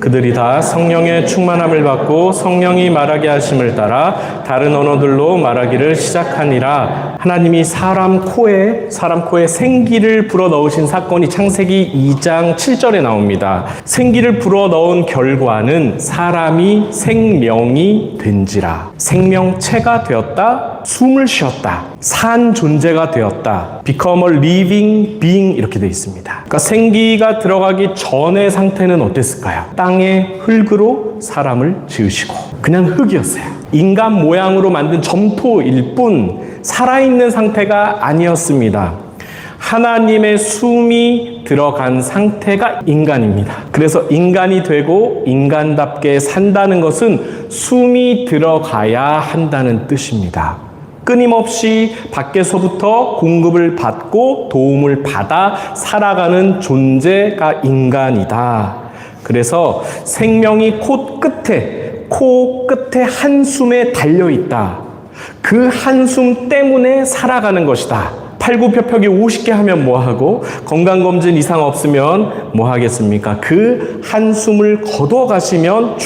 그들이 다 성령의 충만함을 받고 성령이 말하게 하심을 따라 다른 언어들로 말하기를 시작하니라. 하나님이 사람 코에 생기를 불어넣으신 사건이 창세기 2장 7절에 나옵니다. 생기를 불어넣은 결과는 사람이 생명이 된지라. 생명체가 되었다, 숨을 쉬었다, 산 존재가 되었다. Become a living being 이렇게 되어 있습니다. 그러니까 생기가 들어가기 전의 상태는 어땠을까요? 땅의 흙으로 사람을 지으시고 그냥 흙이었어요. 인간 모양으로 만든 점토일 뿐 살아있는 상태가 아니었습니다. 하나님의 숨이 들어간 상태가 인간입니다. 그래서 인간이 되고 인간답게 산다는 것은 숨이 들어가야 한다는 뜻입니다. 끊임없이 밖에서부터 공급을 받고 도움을 받아 살아가는 존재가 인간이다. 그래서 생명이 코 끝에 한숨에 달려있다. 그 한숨 때문에 살아가는 것이다. 팔굽혀펴기 50개 하면 뭐하고 건강검진 이상 없으면 뭐 하겠습니까? 그 한숨을 거둬가시면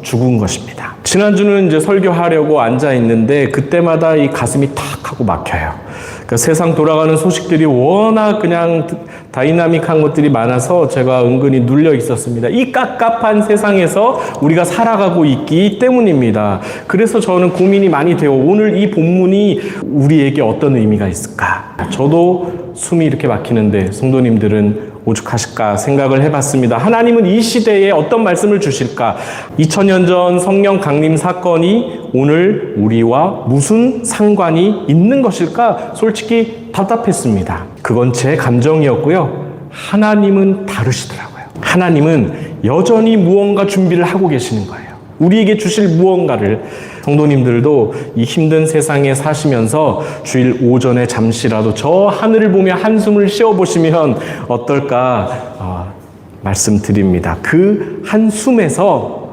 죽은 것입니다. 지난주는 이제 설교하려고 앉아있는데 그때마다 이 가슴이 탁 하고 막혀요. 그러니까 세상 돌아가는 소식들이 워낙 그냥 다이나믹한 것들이 많아서 제가 은근히 눌려 있었습니다. 이 깝깝한 세상에서 우리가 살아가고 있기 때문입니다. 그래서 저는 고민이 많이 돼요. 오늘 이 본문이 우리에게 어떤 의미가 있을까? 저도 숨이 이렇게 막히는데 성도님들은 오죽하실까 생각을 해봤습니다. 하나님은 이 시대에 어떤 말씀을 주실까? 2000년 전 성령 강림 사건이 오늘 우리와 무슨 상관이 있는 것일까? 솔직히 답답했습니다. 그건 제 감정이었고요. 하나님은 다르시더라고요. 하나님은 여전히 무언가 준비를 하고 계시는 거예요. 우리에게 주실 무언가를. 성도님들도 이 힘든 세상에 사시면서 주일 오전에 잠시라도 저 하늘을 보며 한숨을 쉬어보시면 어떨까 말씀드립니다. 그 한숨에서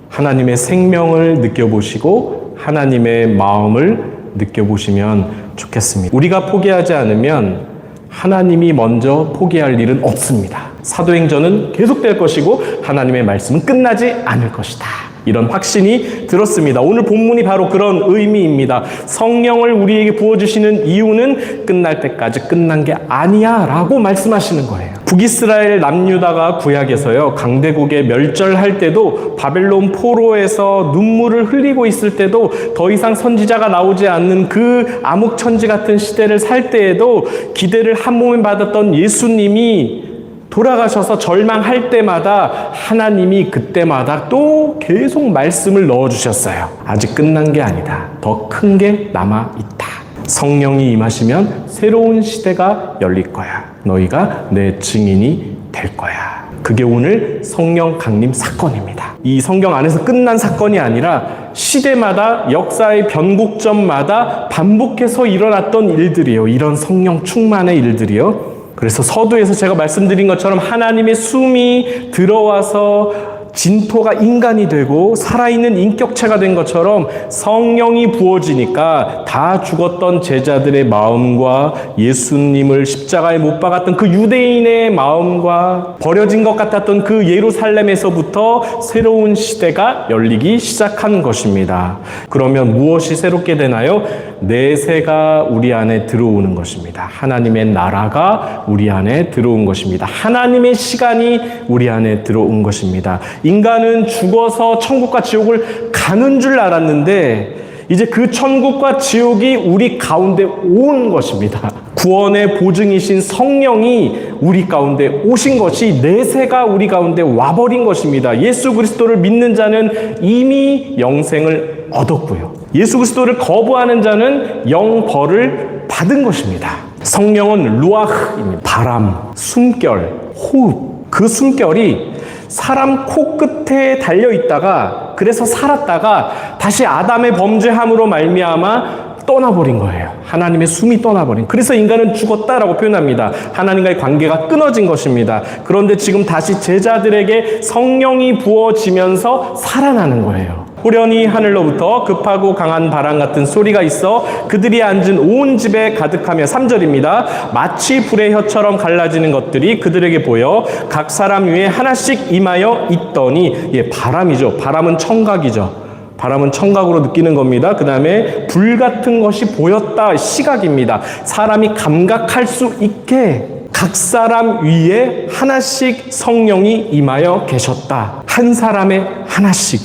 하나님의 생명을 느껴보시고 하나님의 마음을 느껴보시면 좋겠습니다. 우리가 포기하지 않으면 하나님이 먼저 포기할 일은 없습니다. 사도행전은 계속될 것이고 하나님의 말씀은 끝나지 않을 것이다. 이런 확신이 들었습니다. 오늘 본문이 바로 그런 의미입니다. 성령을 우리에게 부어주시는 이유는 끝날 때까지 끝난 게 아니야 라고 말씀하시는 거예요. 북이스라엘 남유다가 구약에서요, 강대국에 멸절할 때도, 바벨론 포로에서 눈물을 흘리고 있을 때도, 더 이상 선지자가 나오지 않는 그 암흑천지 같은 시대를 살 때에도 기대를 한 몸에 받았던 예수님이 돌아가셔서 절망할 때마다 하나님이 그때마다 또 계속 말씀을 넣어주셨어요. 아직 끝난 게 아니다. 더 큰 게 남아있다. 성령이 임하시면 새로운 시대가 열릴 거야. 너희가 내 증인이 될 거야. 그게 오늘 성령 강림 사건입니다. 이 성경 안에서 끝난 사건이 아니라 시대마다 역사의 변곡점마다 반복해서 일어났던 일들이에요. 이런 성령 충만의 일들이요. 그래서 서두에서 제가 말씀드린 것처럼 하나님의 숨이 들어와서 진토가 인간이 되고 살아있는 인격체가 된 것처럼 성령이 부어지니까 다 죽었던 제자들의 마음과 예수님을 십자가에 못 박았던 그 유대인의 마음과 버려진 것 같았던 그 예루살렘에서부터 새로운 시대가 열리기 시작한 것입니다. 그러면 무엇이 새롭게 되나요? 내세가 우리 안에 들어오는 것입니다. 하나님의 나라가 우리 안에 들어온 것입니다. 하나님의 시간이 우리 안에 들어온 것입니다. 인간은 죽어서 천국과 지옥을 가는 줄 알았는데 이제 그 천국과 지옥이 우리 가운데 온 것입니다. 구원의 보증이신 성령이 우리 가운데 오신 것이 내세가 우리 가운데 와버린 것입니다. 예수 그리스도를 믿는 자는 이미 영생을 얻었고요. 예수 그리스도를 거부하는 자는 영벌을 받은 것입니다. 성령은 루아흐입니다. 바람, 숨결, 호흡. 그 숨결이 사람 코끝에 달려있다가 그래서 살았다가 다시 아담의 범죄함으로 말미암아 떠나버린 거예요. 하나님의 숨이 떠나버린. 그래서 인간은 죽었다라고 표현합니다. 하나님과의 관계가 끊어진 것입니다. 그런데 지금 다시 제자들에게 성령이 부어지면서 살아나는 거예요. 호련히 하늘로부터 급하고 강한 바람 같은 소리가 있어 그들이 앉은 온 집에 가득하며 3절입니다. 마치 불의 혀처럼 갈라지는 것들이 그들에게 보여 각 사람 위에 하나씩 임하여 있더니, 바람이죠. 바람은 청각이죠. 바람은 청각으로 느끼는 겁니다. 그 다음에 불 같은 것이 보였다, 시각입니다. 사람이 감각할 수 있게 각 사람 위에 하나씩 성령이 임하여 계셨다. 한 사람에 하나씩,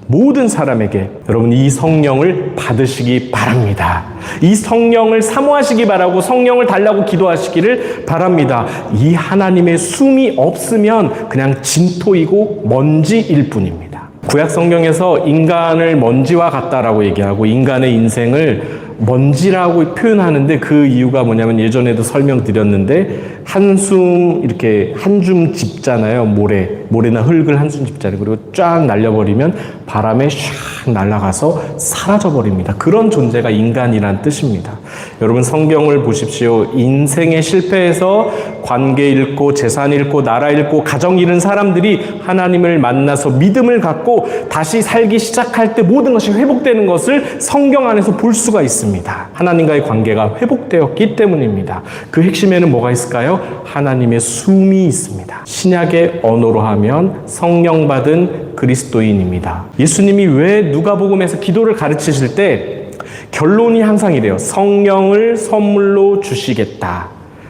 모든 사람에게 여러분 이 성령을 받으시기 바랍니다. 이 성령을 사모하시기 바라고 성령을 달라고 기도하시기를 바랍니다. 이 하나님의 숨이 없으면 그냥 진토이고 먼지일 뿐입니다. 구약 성경에서 인간을 먼지와 같다라고 얘기하고 인간의 인생을 먼지라고 표현하는데 그 이유가 뭐냐면 예전에도 설명드렸는데 한숨 이렇게 한 줌 짚잖아요. 모래나 흙을 한 줌 짚잖아요. 그리고 쫙 날려버리면 바람에 샥 날아가서 사라져버립니다. 그런 존재가 인간이란 뜻입니다. 여러분 성경을 보십시오. 인생의 실패에서 관계 잃고 재산 잃고 나라 잃고 가정 잃은 사람들이 하나님을 만나서 믿음을 갖고 다시 살기 시작할 때 모든 것이 회복되는 것을 성경 안에서 볼 수가 있습니다. 하나님과의 관계가 회복되었기 때문입니다. 그 핵심에는 뭐가 있을까요? 하나님의 숨이 있습니다. 신약의 언어로 하면 성령 받은 그리스도인입니다. 예수님이 왜 누가복음에서 기도를 가르치실 때 결론이 항상 이래요. 성령을 선물로 주시겠다.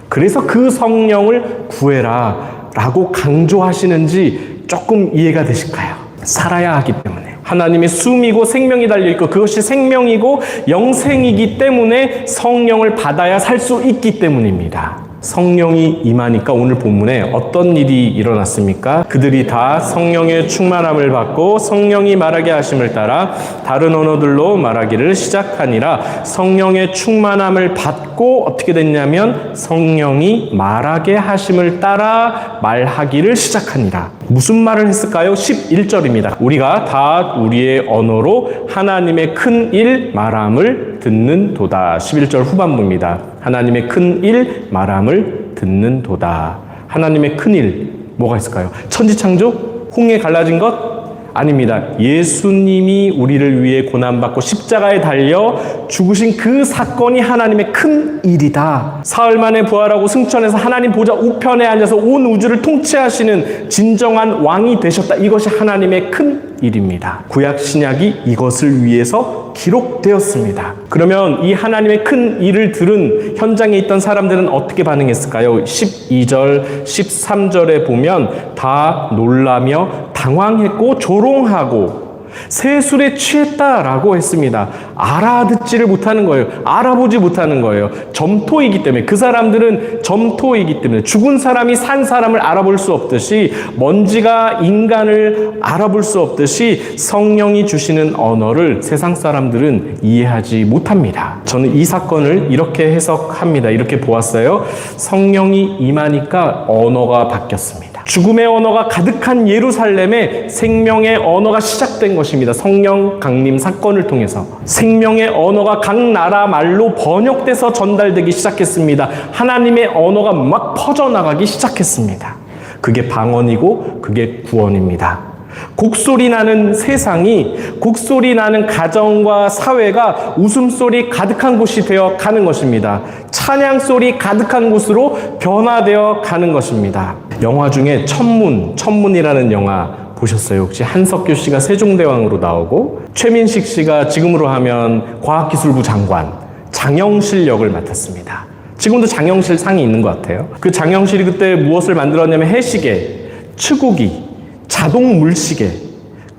그래서 그 성령을 구해라 라고 강조하시는지 조금 이해가 되실까요? 살아야 하기 때문에. 하나님의 숨이고 생명이 달려있고 그것이 생명이고 영생이기 때문에 성령을 받아야 살 수 있기 때문입니다. 성령이 임하니까 오늘 본문에 어떤 일이 일어났습니까? 그들이 다 성령의 충만함을 받고 성령이 말하게 하심을 따라 다른 언어들로 말하기를 시작하니라. 성령의 충만함을 받고 어떻게 됐냐면 성령이 말하게 하심을 따라 말하기를 시작하니라. 무슨 말을 했을까요? 11절입니다. 우리가 다 우리의 언어로 하나님의 큰 일 말함을 듣는 도다. 11절 후반부입니다. 하나님의 큰 일 말함을 듣는 도다. 하나님의 큰 일 뭐가 있을까요? 천지창조? 홍해 갈라진 것? 아닙니다. 예수님이 우리를 위해 고난받고 십자가에 달려 죽으신 그 사건이 하나님의 큰 일이다. 사흘 만에 부활하고 승천해서 하나님 보좌 우편에 앉아서 온 우주를 통치하시는 진정한 왕이 되셨다. 이것이 하나님의 큰 일입니다. 구약 신약이 이것을 위해서 기록되었습니다. 그러면 이 하나님의 큰 일을 들은 현장에 있던 사람들은 어떻게 반응했을까요? 12절, 13절에 보면 다 놀라며 당황했고 조롱하고 세술에 취했다라고 했습니다. 알아듣지를 못하는 거예요. 알아보지 못하는 거예요. 점토이기 때문에. 그 사람들은 점토이기 때문에 죽은 사람이 산 사람을 알아볼 수 없듯이 먼지가 인간을 알아볼 수 없듯이 성령이 주시는 언어를 세상 사람들은 이해하지 못합니다. 저는 이 사건을 이렇게 해석합니다. 이렇게 보았어요. 성령이 임하니까 언어가 바뀌었습니다. 죽음의 언어가 가득한 예루살렘에 생명의 언어가 시작된 것입니다. 성령 강림 사건을 통해서 생명의 언어가 각 나라 말로 번역돼서 전달되기 시작했습니다. 하나님의 언어가 막 퍼져나가기 시작했습니다. 그게 방언이고 그게 구원입니다. 곡소리 나는 세상이, 곡소리 나는 가정과 사회가 웃음소리 가득한 곳이 되어 가는 것입니다. 찬양소리 가득한 곳으로 변화되어 가는 것입니다. 영화 중에 천문이라는 영화 보셨어요? 혹시 한석규 씨가 세종대왕으로 나오고 최민식 씨가 지금으로 하면 과학기술부 장관 장영실 역을 맡았습니다. 지금도 장영실 상이 있는 것 같아요. 그 장영실이 그때 무엇을 만들었냐면 해시계, 치구기, 자동 물시계,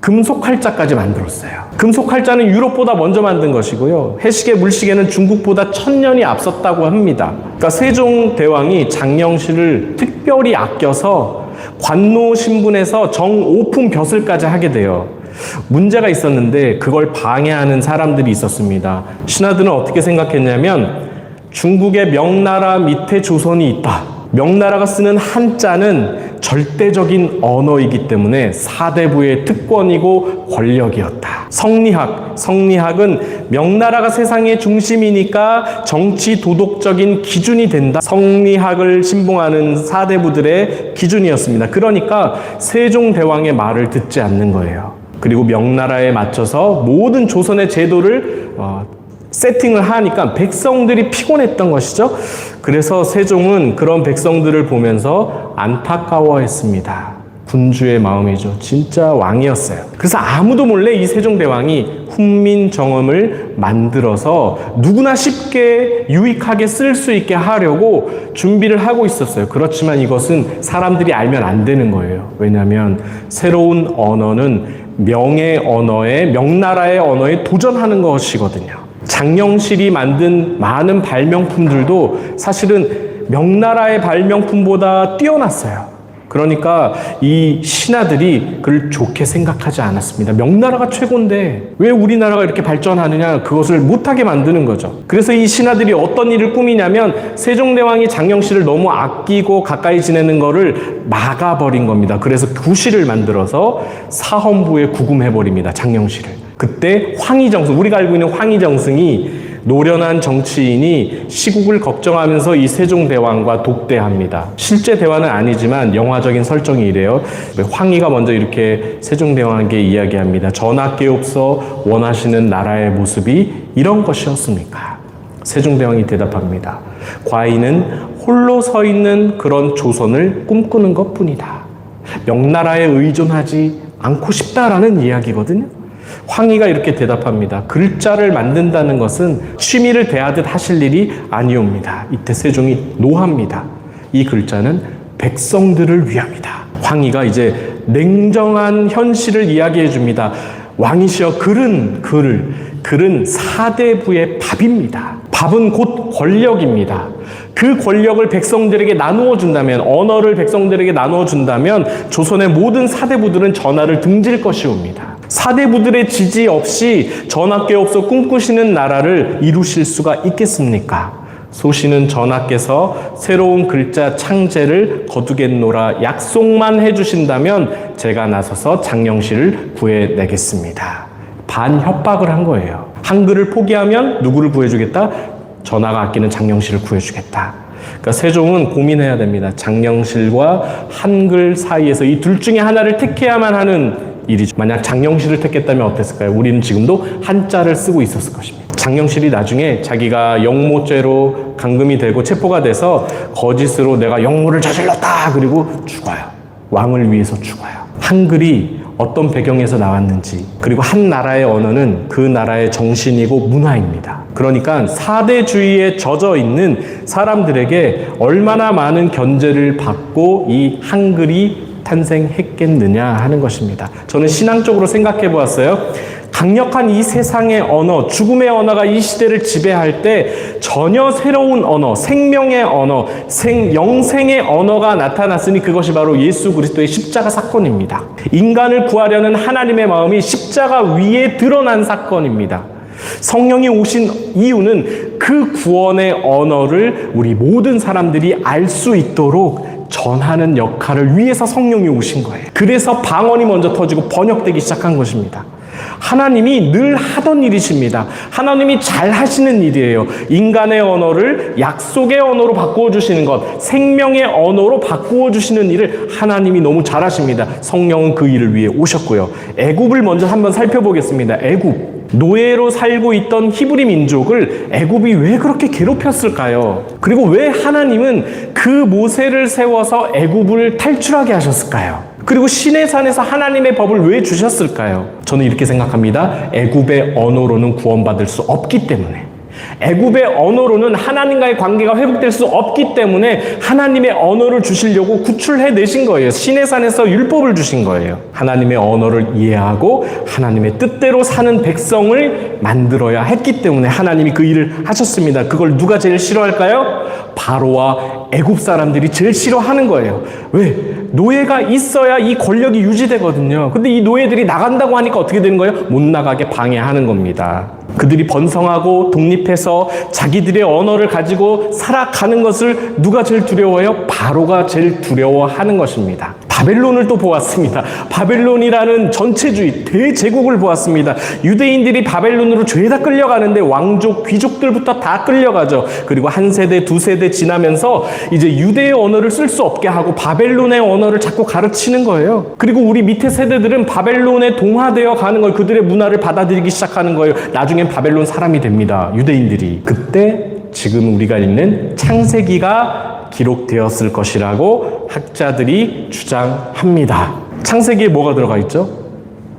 금속 활자까지 만들었어요. 금속 활자는 유럽보다 먼저 만든 것이고요. 해시계, 물시계는 중국보다 1000년이 앞섰다고 합니다. 그러니까 세종대왕이 장영실을 특별히 아껴서 관노 신분에서 정오품 벼슬까지 하게 돼요. 문제가 있었는데 그걸 방해하는 사람들이 있었습니다. 신하들은 어떻게 생각했냐면 중국의 명나라 밑에 조선이 있다. 명나라가 쓰는 한자는 절대적인 언어이기 때문에 사대부의 특권이고 권력이었다. 성리학은 명나라가 세상의 중심이니까 정치 도덕적인 기준이 된다. 성리학을 신봉하는 사대부들의 기준이었습니다. 그러니까 세종대왕의 말을 듣지 않는 거예요. 그리고 명나라에 맞춰서 모든 조선의 제도를 세팅을 하니까 백성들이 피곤했던 것이죠. 그래서 세종은 그런 백성들을 보면서 안타까워했습니다. 군주의 마음이죠. 진짜 왕이었어요. 그래서 아무도 몰래 이 세종대왕이 훈민정음을 만들어서 누구나 쉽게 유익하게 쓸 수 있게 하려고 준비를 하고 있었어요. 그렇지만 이것은 사람들이 알면 안 되는 거예요. 왜냐하면 새로운 언어는 명의 언어에, 명나라의 언어에 도전하는 것이거든요. 장영실이 만든 많은 발명품들도 사실은 명나라의 발명품보다 뛰어났어요. 그러니까 이 신하들이 그를 좋게 생각하지 않았습니다. 명나라가 최고인데 왜 우리나라가 이렇게 발전하느냐, 그것을 못하게 만드는 거죠. 그래서 이 신하들이 어떤 일을 꾸미냐면 세종대왕이 장영실을 너무 아끼고 가까이 지내는 거를 막아버린 겁니다. 그래서 구실을 만들어서 사헌부에 구금해버립니다. 장영실을. 그때 황희정승, 우리가 알고 있는 황희정승이 노련한 정치인이 시국을 걱정하면서 이 세종대왕과 독대합니다. 실제 대화는 아니지만 영화적인 설정이 이래요. 황희가 먼저 이렇게 세종대왕에게 이야기합니다. 전하께옵서 원하시는 나라의 모습이 이런 것이었습니까? 세종대왕이 대답합니다. 과인은 홀로 서 있는 그런 조선을 꿈꾸는 것뿐이다. 명나라에 의존하지 않고 싶다라는 이야기거든요. 황희가 이렇게 대답합니다. 글자를 만든다는 것은 취미를 대하듯 하실 일이 아니옵니다. 이때 세종이 노합니다. 이 글자는 백성들을 위함이다. 황희가 이제 냉정한 현실을 이야기해 줍니다. 왕이시여, 글은 사대부의 밥입니다. 밥은 곧 권력입니다. 그 권력을 백성들에게 나누어 준다면, 언어를 백성들에게 나누어 준다면 조선의 모든 사대부들은 전하를 등질 것이옵니다. 사대부들의 지지 없이 전하께옵서 꿈꾸시는 나라를 이루실 수가 있겠습니까? 소시는 전하께서 새로운 글자 창제를 거두겠노라 약속만 해주신다면 제가 나서서 장영실을 구해내겠습니다. 반협박을 한 거예요. 한글을 포기하면 누구를 구해주겠다? 전하가 아끼는 장영실을 구해주겠다. 그러니까 세종은 고민해야 됩니다. 장영실과 한글 사이에서 이 둘 중에 하나를 택해야만 하는 일이죠. 만약 장영실을 택했다면 어땠을까요? 우리는 지금도 한자를 쓰고 있었을 것입니다. 장영실이 나중에 자기가 영모죄로 감금이 되고 체포가 돼서 거짓으로 내가 영모를 저질렀다 그리고 죽어요. 왕을 위해서 죽어요. 한글이 어떤 배경에서 나왔는지, 그리고 한 나라의 언어는 그 나라의 정신이고 문화입니다. 그러니까 사대주의에 젖어 있는 사람들에게 얼마나 많은 견제를 받고 이 한글이 탄생했겠느냐 하는 것입니다. 저는 신앙적으로 생각해 보았어요. 강력한 이 세상의 언어, 죽음의 언어가 이 시대를 지배할 때 전혀 새로운 언어, 생명의 언어, 영생의 언어가 나타났으니 그것이 바로 예수 그리스도의 십자가 사건입니다. 인간을 구하려는 하나님의 마음이 십자가 위에 드러난 사건입니다. 성령이 오신 이유는 그 구원의 언어를 우리 모든 사람들이 알 수 있도록 전하는 역할을 위해서 성령이 오신 거예요. 그래서 방언이 먼저 터지고 번역되기 시작한 것입니다. 하나님이 늘 하던 일이십니다. 하나님이 잘 하시는 일이에요. 인간의 언어를 약속의 언어로 바꾸어 주시는 것, 생명의 언어로 바꾸어 주시는 일을 하나님이 너무 잘 하십니다. 성령은 그 일을 위해 오셨고요. 애굽을 먼저 한번 살펴보겠습니다. 애굽. 노예로 살고 있던 히브리 민족을 애굽이 왜 그렇게 괴롭혔을까요? 그리고 왜 하나님은 그 모세를 세워서 애굽을 탈출하게 하셨을까요? 그리고 시내산에서 하나님의 법을 왜 주셨을까요? 저는 이렇게 생각합니다. 애굽의 언어로는 구원받을 수 없기 때문에, 애굽의 언어로는 하나님과의 관계가 회복될 수 없기 때문에 하나님의 언어를 주시려고 구출해내신 거예요. 시내산에서 율법을 주신 거예요. 하나님의 언어를 이해하고 하나님의 뜻대로 사는 백성을 만들어야 했기 때문에 하나님이 그 일을 하셨습니다. 그걸 누가 제일 싫어할까요? 바로와 애굽 사람들이 제일 싫어하는 거예요. 왜? 노예가 있어야 이 권력이 유지되거든요. 근데 이 노예들이 나간다고 하니까 어떻게 되는 거예요? 못 나가게 방해하는 겁니다. 그들이 번성하고 독립해서 자기들의 언어를 가지고 살아가는 것을 누가 제일 두려워해요? 바로가 제일 두려워하는 것입니다. 바벨론을 또 보았습니다. 바벨론이라는 전체주의, 대제국을 보았습니다. 유대인들이 바벨론으로 죄다 끌려가는데 왕족, 귀족들부터 다 끌려가죠. 그리고 한 세대, 두 세대 지나면서 이제 유대의 언어를 쓸 수 없게 하고 바벨론의 언어를 자꾸 가르치는 거예요. 그리고 우리 밑에 세대들은 바벨론에 동화되어 가는 거예요. 그들의 문화를 받아들이기 시작하는 거예요. 나중엔 바벨론 사람이 됩니다. 유대인들이. 그때 지금 우리가 읽는 창세기가 기록되었을 것이라고 학자들이 주장합니다. 창세기에 뭐가 들어가 있죠?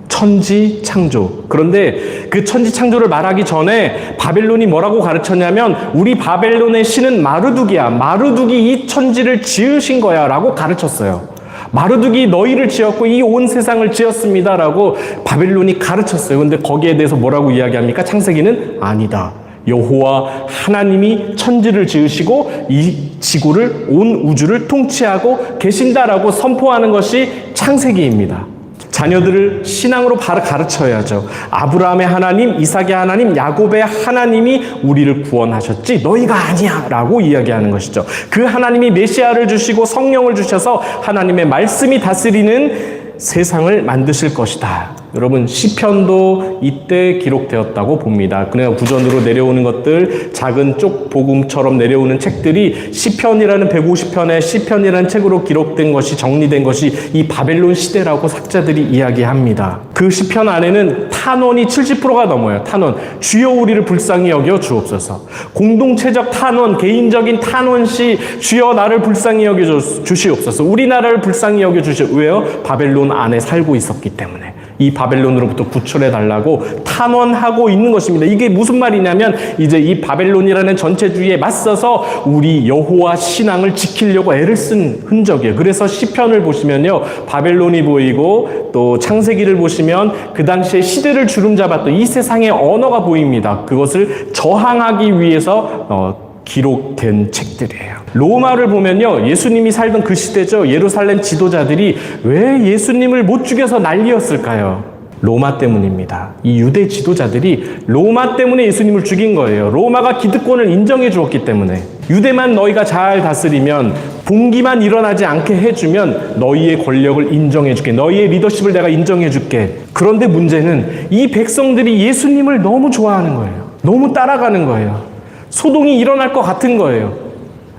천지 창조. 그런데 그 천지 창조를 말하기 전에 바벨론이 뭐라고 가르쳤냐면 우리 바벨론의 신은 마르둑이야. 마르둑이 이 천지를 지으신 거야 라고 가르쳤어요. 마르둑이 너희를 지었고 이 온 세상을 지었습니다 라고 바벨론이 가르쳤어요. 근데 거기에 대해서 뭐라고 이야기합니까? 창세기는 아니다. 여호와 하나님이 천지를 지으시고 이 지구를, 온 우주를 통치하고 계신다라고 선포하는 것이 창세기입니다. 자녀들을 신앙으로 바로 가르쳐야죠. 아브라함의 하나님, 이삭의 하나님, 야곱의 하나님이 우리를 구원하셨지 너희가 아니야 라고 이야기하는 것이죠. 그 하나님이 메시아를 주시고 성령을 주셔서 하나님의 말씀이 다스리는 세상을 만드실 것이다. 여러분 시편도 이때 기록되었다고 봅니다. 그냥 구전으로 내려오는 것들, 작은 쪽 복음처럼 내려오는 책들이 시편이라는 150편의 시편이라는 책으로 기록된 것이, 정리된 것이 이 바벨론 시대라고 학자들이 이야기합니다. 그 시편 안에는 탄원이 70%가 넘어요. 탄원. 주여 우리를 불쌍히 여겨 주옵소서. 공동체적 탄원, 개인적인 탄원시 주여 나를 불쌍히 여겨 주시옵소서. 우리나라를 불쌍히 여겨 주시옵소서. 왜요? 바벨론 안에 살고 있었기 때문에. 이 바벨론으로부터 구출해 달라고 탄원하고 있는 것입니다. 이게 무슨 말이냐면 이제 이 바벨론이라는 전체주의에 맞서서 우리 여호와 신앙을 지키려고 애를 쓴 흔적이에요. 그래서 시편을 보시면요, 바벨론이 보이고 또 창세기를 보시면 그 당시에 시대를 주름잡았던 이 세상의 언어가 보입니다. 그것을 저항하기 위해서 기록된 책들이에요. 로마를 보면요, 예수님이 살던 그 시대죠. 예루살렘 지도자들이 왜 예수님을 못 죽여서 난리였을까요? 로마 때문입니다. 이 유대 지도자들이 로마 때문에 예수님을 죽인 거예요. 로마가 기득권을 인정해 주었기 때문에. 유대만 너희가 잘 다스리면, 봉기만 일어나지 않게 해주면 너희의 권력을 인정해 줄게. 너희의 리더십을 내가 인정해 줄게. 그런데 문제는 이 백성들이 예수님을 너무 좋아하는 거예요. 너무 따라가는 거예요. 소동이 일어날 것 같은 거예요.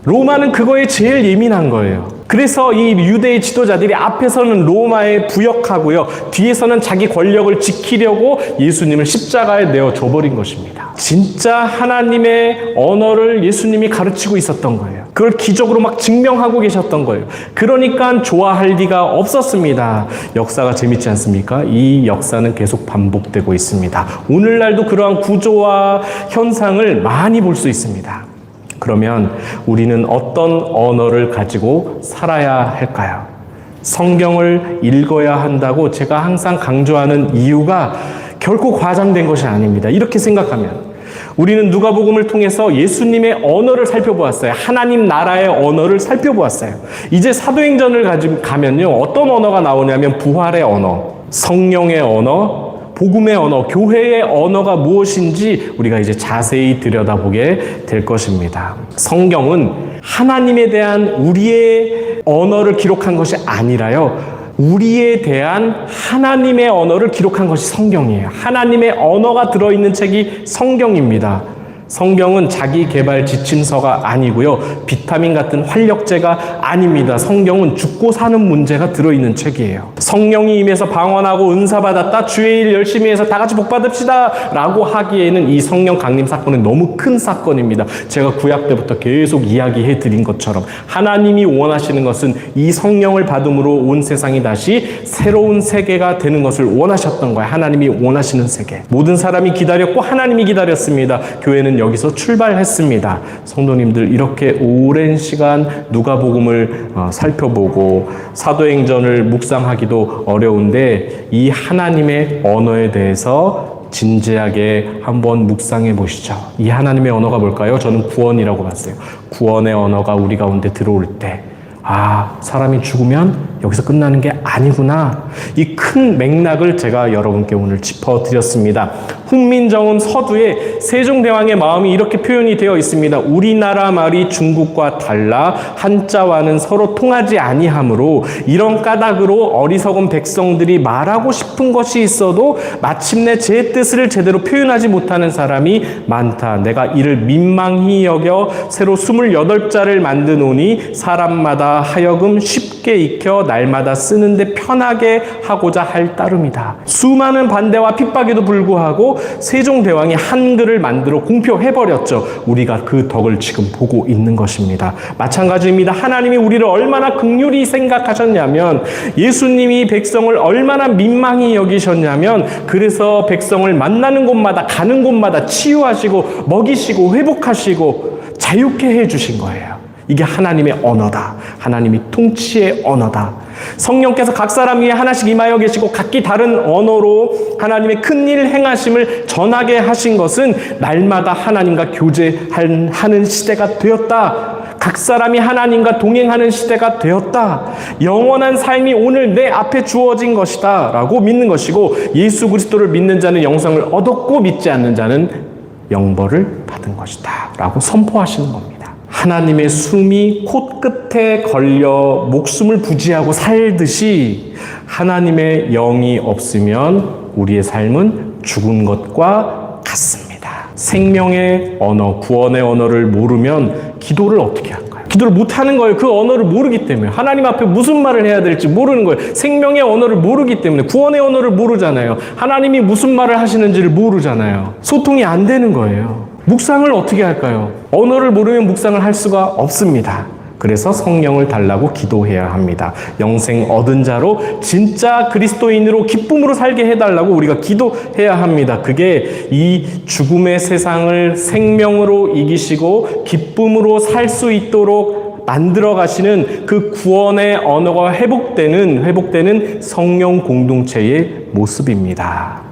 로마는 그거에 제일 예민한 거예요. 그래서 이 유대의 지도자들이 앞에서는 로마에 부역하고요, 뒤에서는 자기 권력을 지키려고 예수님을 십자가에 내어 줘버린 것입니다. 진짜 하나님의 언어를 예수님이 가르치고 있었던 거예요. 그걸 기적으로 막 증명하고 계셨던 거예요. 그러니까 좋아할 리가 없었습니다. 역사가 재밌지 않습니까? 이 역사는 계속 반복되고 있습니다. 오늘날도 그러한 구조와 현상을 많이 볼 수 있습니다. 그러면 우리는 어떤 언어를 가지고 살아야 할까요? 성경을 읽어야 한다고 제가 항상 강조하는 이유가 결코 과장된 것이 아닙니다. 이렇게 생각하면 우리는 누가복음을 통해서 예수님의 언어를 살펴보았어요. 하나님 나라의 언어를 살펴보았어요. 이제 사도행전을 가지고 가면요, 어떤 언어가 나오냐면 부활의 언어, 성령의 언어, 복음의 언어, 교회의 언어가 무엇인지 우리가 이제 자세히 들여다보게 될 것입니다. 성경은 하나님에 대한 우리의 언어를 기록한 것이 아니라요, 우리에 대한 하나님의 언어를 기록한 것이 성경이에요. 하나님의 언어가 들어있는 책이 성경입니다. 성경은 자기 개발 지침서가 아니고요, 비타민 같은 활력제가 아닙니다. 성경은 죽고 사는 문제가 들어있는 책이에요. 성령이 임해서 방언하고 은사 받았다, 주의 일 열심히 해서 다 같이 복 받읍시다 라고 하기에는 이 성령 강림 사건은 너무 큰 사건입니다. 제가 구약 때부터 계속 이야기해 드린 것처럼 하나님이 원하시는 것은 이 성령을 받음으로 온 세상이 다시 새로운 세계가 되는 것을 원하셨던 거예요. 하나님이 원하시는 세계. 모든 사람이 기다렸고 하나님이 기다렸습니다. 교회는 여기서 출발했습니다. 성도님들, 이렇게 오랜 시간 누가복음을 살펴보고 사도행전을 묵상하기도 어려운데 이 하나님의 언어에 대해서 진지하게 한번 묵상해 보시죠. 이 하나님의 언어가 뭘까요? 저는 구원이라고 봤어요. 구원의 언어가 우리 가운데 들어올 때, 사람이 죽으면 여기서 끝나는 게 아니구나. 이 큰 맥락을 제가 여러분께 오늘 짚어드렸습니다. 훈민정음 서두에 세종대왕의 마음이 이렇게 표현이 되어 있습니다. 우리나라 말이 중국과 달라 한자와는 서로 통하지 아니하므로 이런 까닭으로 어리석은 백성들이 말하고 싶은 것이 있어도 마침내 제 뜻을 제대로 표현하지 못하는 사람이 많다. 내가 이를 민망히 여겨 새로 28자를 만드노니 사람마다 하여금 쉽게 익혀 날마다 쓰는데 편하게 하고자 할 따름이다. 수많은 반대와 핍박에도 불구하고 세종대왕이 한글을 만들어 공표해버렸죠. 우리가 그 덕을 지금 보고 있는 것입니다. 마찬가지입니다. 하나님이 우리를 얼마나 긍휼히 생각하셨냐면 예수님이 백성을 얼마나 민망히 여기셨냐면 그래서 백성을 만나는 곳마다 가는 곳마다 치유하시고 먹이시고 회복하시고 자유케 해주신 거예요. 이게 하나님의 언어다. 하나님이 통치의 언어다. 성령께서 각 사람 위에 하나씩 임하여 계시고 각기 다른 언어로 하나님의 큰일 행하심을 전하게 하신 것은 날마다 하나님과 교제하는 시대가 되었다. 각 사람이 하나님과 동행하는 시대가 되었다. 영원한 삶이 오늘 내 앞에 주어진 것이다 라고 믿는 것이고 예수 그리스도를 믿는 자는 영생을 얻었고 믿지 않는 자는 영벌을 받은 것이다 라고 선포하시는 겁니다. 하나님의 숨이 코끝에 걸려 목숨을 부지하고 살듯이 하나님의 영이 없으면 우리의 삶은 죽은 것과 같습니다. 생명의 언어, 구원의 언어를 모르면 기도를 어떻게 할까요? 기도를 못하는 거예요. 그 언어를 모르기 때문에. 하나님 앞에 무슨 말을 해야 될지 모르는 거예요. 생명의 언어를 모르기 때문에. 구원의 언어를 모르잖아요. 하나님이 무슨 말을 하시는지를 모르잖아요. 소통이 안 되는 거예요. 묵상을 어떻게 할까요? 언어를 모르면 묵상을 할 수가 없습니다. 그래서 성령을 달라고 기도해야 합니다. 영생 얻은 자로 진짜 그리스도인으로 기쁨으로 살게 해달라고 우리가 기도해야 합니다. 그게 이 죽음의 세상을 생명으로 이기시고 기쁨으로 살 수 있도록 만들어 가시는 그 구원의 언어가 회복되는 성령 공동체의 모습입니다.